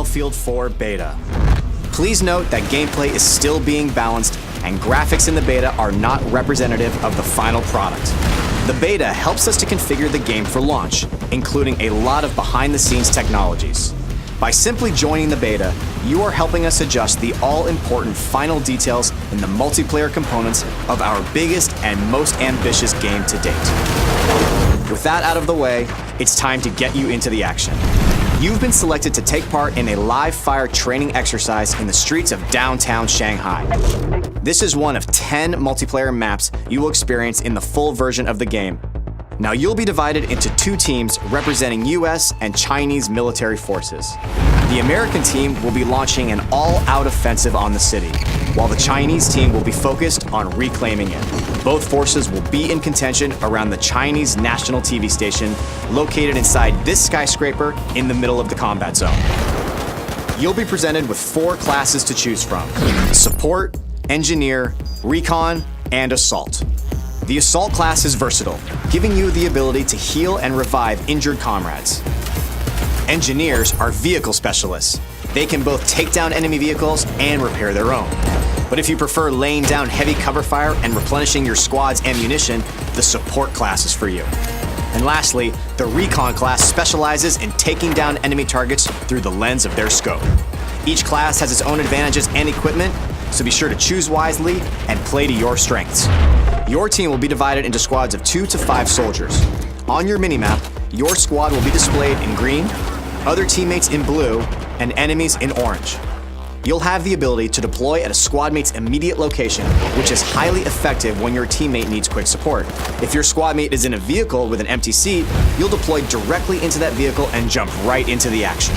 Battlefield 4 beta. Please note that gameplay is still being balanced and graphics in the beta are not representative of the final product. The beta helps us to configure the game for launch, including a lot of behind-the-scenes technologies. By simply joining the beta, you are helping us adjust the all-important final details in the multiplayer components of our biggest and most ambitious game to date. With that out of the way, it's time to get you into the action. You've been selected to take part in a live-fire training exercise in the streets of downtown Shanghai. This is one of 10 multiplayer maps you will experience in the full version of the game. Now you'll be divided into two teams representing US and Chinese military forces. The American team will be launching an all-out offensive on the city, while the Chinese team will be focused on reclaiming it. Both forces will be in contention around the Chinese national TV station located inside this skyscraper in the middle of the combat zone. You'll be presented with 4 classes to choose from: Support, Engineer, Recon, and Assault. The Assault class is versatile, giving you the ability to heal and revive injured comrades. Engineers are vehicle specialists. They can both take down enemy vehicles and repair their own. But if you prefer laying down heavy cover fire and replenishing your squad's ammunition, the Support class is for you. And lastly, the Recon class specializes in taking down enemy targets through the lens of their scope. Each class has its own advantages and equipment, so be sure to choose wisely and play to your strengths. Your team will be divided into squads of 2 to 5 soldiers. On your minimap, your squad will be displayed in green, other teammates in blue, and enemies in orange. You'll have the ability to deploy at a squad mate's immediate location, which is highly effective when your teammate needs quick support. If your squad mate is in a vehicle with an empty seat, you'll deploy directly into that vehicle and jump right into the action.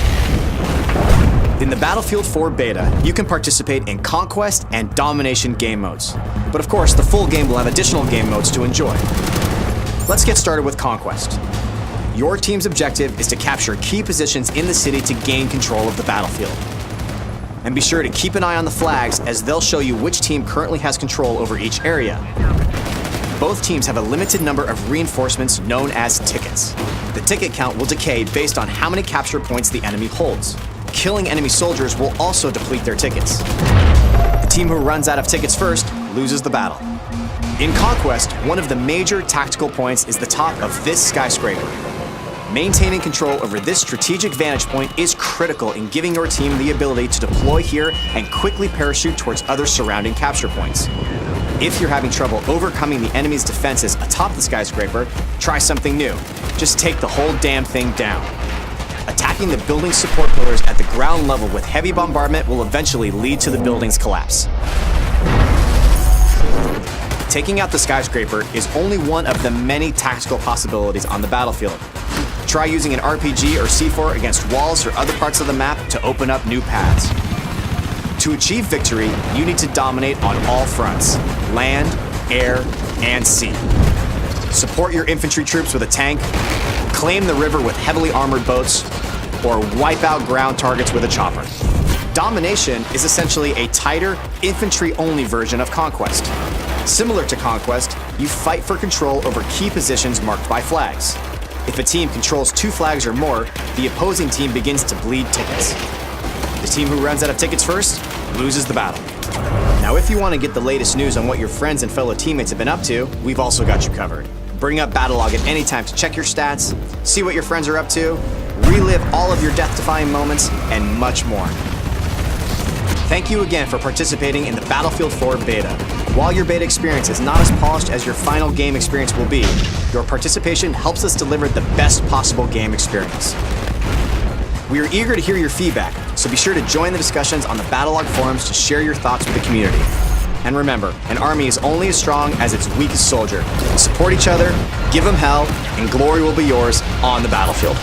In the Battlefield 4 beta, you can participate in Conquest and Domination game modes. But of course, the full game will have additional game modes to enjoy. Let's get started with Conquest. Your team's objective is to capture key positions in the city to gain control of the battlefield. And be sure to keep an eye on the flags, as they'll show you which team currently has control over each area. Both teams have a limited number of reinforcements known as tickets. The ticket count will decay based on how many capture points the enemy holds. Killing enemy soldiers will also deplete their tickets. The team who runs out of tickets first loses the battle. In Conquest, one of the major tactical points is the top of this skyscraper. Maintaining control over this strategic vantage point is critical in giving your team the ability to deploy here and quickly parachute towards other surrounding capture points. If you're having trouble overcoming the enemy's defenses atop the skyscraper, try something new. Just take the whole damn thing down. Attacking the building's support pillars at the ground level with heavy bombardment will eventually lead to the building's collapse. Taking out the skyscraper is only one of the many tactical possibilities on the battlefield. Try using an RPG or C4 against walls or other parts of the map to open up new paths. To achieve victory, you need to dominate on all fronts: land, air, and sea. Support your infantry troops with a tank, claim the river with heavily armored boats, or wipe out ground targets with a chopper. Domination is essentially a tighter, infantry-only version of Conquest. Similar to Conquest, you fight for control over key positions marked by flags. If a team controls 2 flags or more, the opposing team begins to bleed tickets. The team who runs out of tickets first loses the battle. Now, if you want to get the latest news on what your friends and fellow teammates have been up to, we've also got you covered. Bring up Battlelog at any time to check your stats, see what your friends are up to, relive all of your death-defying moments, and much more. Thank you again for participating in the Battlefield 4 beta. While your beta experience is not as polished as your final game experience will be, your participation helps us deliver the best possible game experience. We are eager to hear your feedback, so be sure to join the discussions on the Battlelog forums to share your thoughts with the community. And remember, an army is only as strong as its weakest soldier. Support each other, give them hell, and glory will be yours on the battlefield.